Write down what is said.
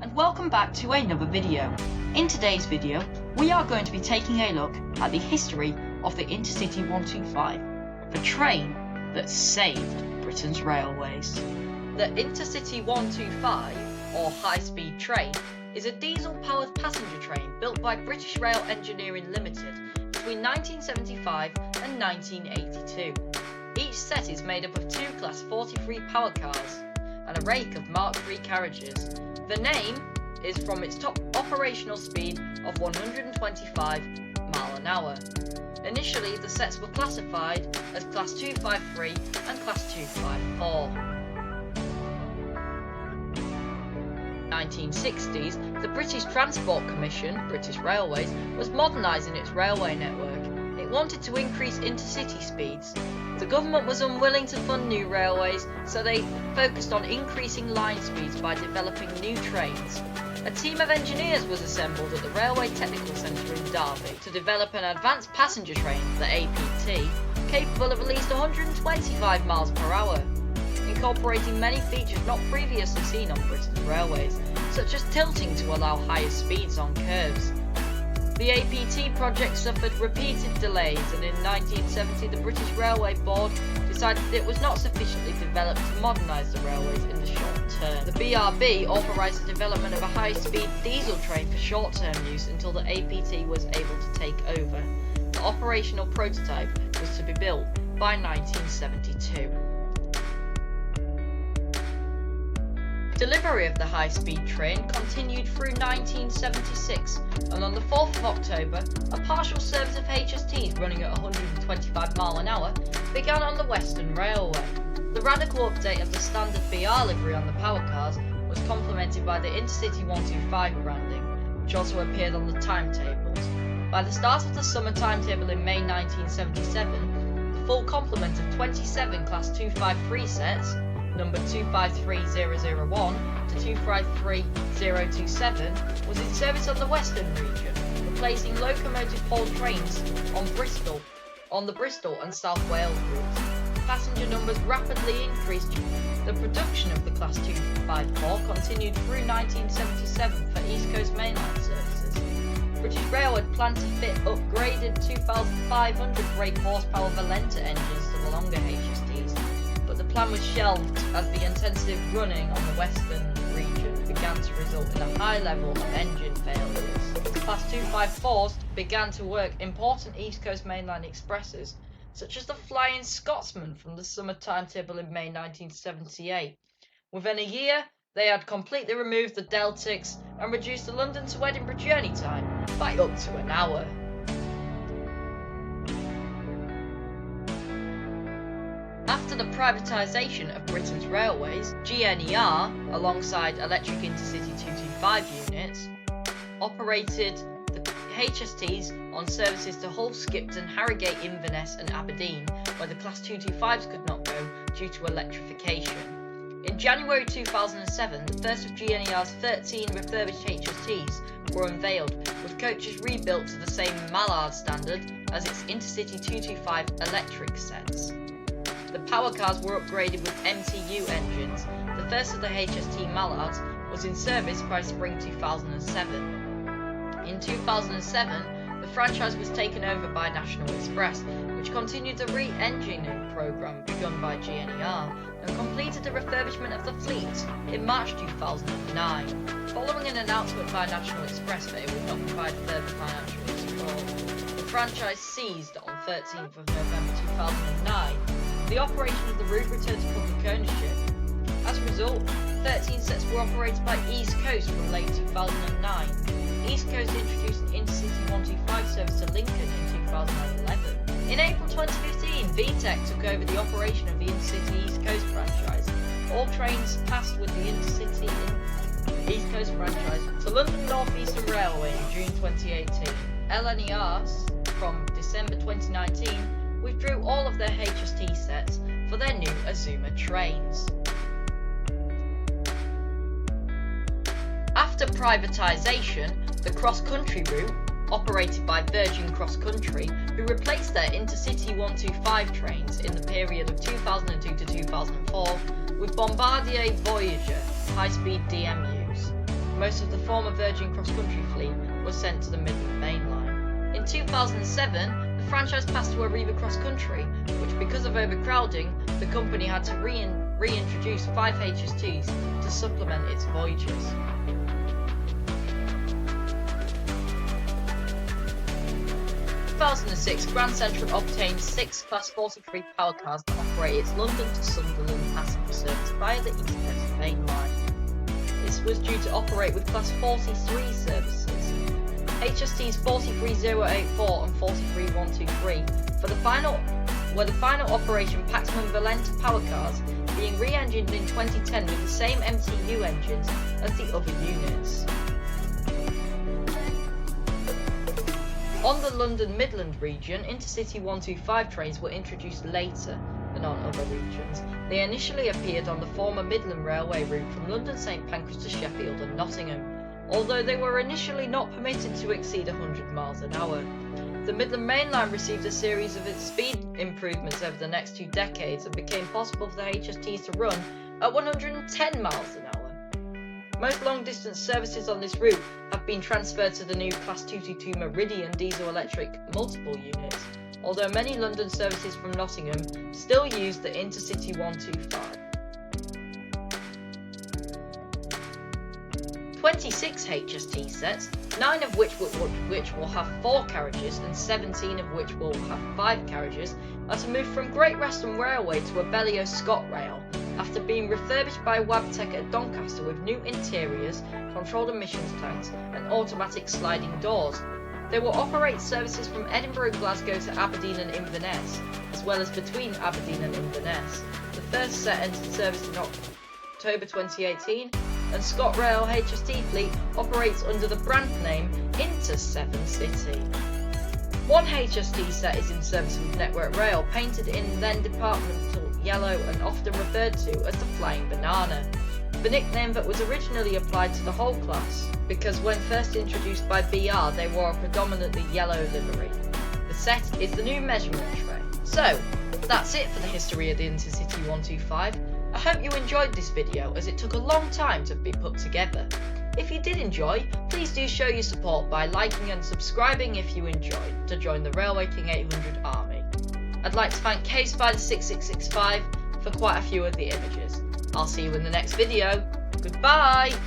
and welcome back to another video. In today's video, we are going to be taking a look at the history of the Intercity 125, the train that saved Britain's railways. The Intercity 125, or high-speed train, is a diesel-powered passenger train built by British Rail Engineering Limited between 1975 and 1982. Each set is made up of two Class 43 power cars and a rake of Mark III carriages. The name is from its top operational speed of 125 mph. Initially, the sets were classified as Class 253 and Class 254. 1960s, the British Transport Commission, British Railways, was modernising its railway network. It wanted to increase intercity speeds. The government was unwilling to fund new railways, so they focused on increasing line speeds by developing new trains. A team of engineers was assembled at the Railway Technical Centre in Derby to develop an advanced passenger train, the APT, capable of at least 125 mph, incorporating many features not previously seen on Britain's railways, such as tilting to allow higher speeds on curves. The APT project suffered repeated delays, and in 1970 the British Railway Board decided that it was not sufficiently developed to modernise the railways in the short term. The BRB authorised the development of a high-speed diesel train for short-term use until the APT was able to take over. The operational prototype was to be built by 1972. Delivery of the high-speed train continued through 1976, and on the 4th of October, a partial service of HSTs running at 125 mph began on the Western Railway. The radical update of the standard BR livery on the power cars was complemented by the Intercity 125 branding, which also appeared on the timetables. By the start of the summer timetable in May 1977, the full complement of 27 Class 253 sets, number 253001 to 253027, was in service on the Western region, replacing locomotive-hauled trains on the Bristol and South Wales routes. Passenger numbers rapidly increased. The production of the Class 254 continued through 1977 for East Coast mainline services. British Rail had planned to fit upgraded 2,500 brake horsepower Valenta engines to the longer HSTs, but the plan was shelved as the intensive running on the Western region began to result in a high level of engine failures. Class 254s began to work important East Coast mainline expresses, such as the Flying Scotsman from the summer timetable in May 1978. Within a year, they had completely removed the Deltics and reduced the London to Edinburgh journey time by up to an hour. After the privatisation of Britain's railways, GNER, alongside Electric Intercity 225 units, operated the HSTs on services to Hull, Skipton, Harrogate, Inverness and Aberdeen, where the Class 225s could not go due to electrification. In January 2007, the first of GNER's 13 refurbished HSTs were unveiled, with coaches rebuilt to the same Mallard standard as its Intercity 225 electric sets. The power cars were upgraded with MTU engines. The first of the HST Mallards was in service by spring 2007. In 2007, the franchise was taken over by National Express, which continued the re-engineering programme begun by GNER and completed the refurbishment of the fleet in March 2009. Following an announcement by National Express that it would not provide further financial support, the franchise ceased on 13th of November 2009. The operation of the route returned to public ownership. As a result, 13 sets were operated by East Coast from late 2009. East Coast introduced an Intercity 125 service to Lincoln in 2011. In April 2015, VTEC took over the operation of the Intercity East Coast franchise. All trains passed with the Intercity East Coast franchise to London North Eastern Railway in June 2018. LNER, from December 2019, withdrew all of their HST sets for their new Azuma trains. After privatisation, the cross-country route, operated by Virgin Cross Country, who replaced their Intercity 125 trains in the period of 2002 to 2004 with Bombardier Voyager high-speed DMUs. most of the former Virgin cross-country fleet was sent to the Midland Main Line. In 2007, the franchise passed to Arriva Cross-Country, which, because of overcrowding, the company had to reintroduce 5 HSTs to supplement its voyages. In 2006, Grand Central obtained 6 Class 43 power cars to operate its London to Sunderland passenger service via the East Coast Main Line. This was due to operate with Class 43 services. HSTs 43084 and 43123 were the final operation Paxman Valenta power cars, being re-engined in 2010 with the same MTU engines as the other units. On the London Midland region, Intercity 125 trains were introduced later than on other regions. They initially appeared on the former Midland Railway route from London St Pancras to Sheffield and Nottingham, although they were initially not permitted to exceed 100 miles an hour. The Midland Main Line received a series of its speed improvements over the next 2 decades and became possible for the HSTs to run at 110 miles an hour. Most long-distance services on this route have been transferred to the new Class 222 Meridian diesel-electric multiple units, although many London services from Nottingham still use the Intercity 125. 26 HST sets, 9 of which will have 4 carriages and 17 of which will have 5 carriages, are to move from Great Western Railway to Abellio ScotRail after being refurbished by Wabtec at Doncaster with new interiors, controlled emissions tanks and automatic sliding doors. They will operate services from Edinburgh, Glasgow to Aberdeen and Inverness, as well as between Aberdeen and Inverness. The first set entered service in October 2018, and ScotRail HST fleet operates under the brand name Intercity. One HST set is in service with Network Rail, painted in then departmental yellow and often referred to as the Flying Banana, the nickname that was originally applied to the whole class, because when first introduced by BR they wore a predominantly yellow livery. The set is the new measurement tray. So, that's it for the history of the Intercity 125. I hope you enjoyed this video, as it took a long time to be put together. If you did enjoy, please do show your support by liking and subscribing if you enjoyed, to join the Railway King 800 army. I'd like to thank KSpider6665 for quite a few of the images. I'll see you in the next video. Goodbye!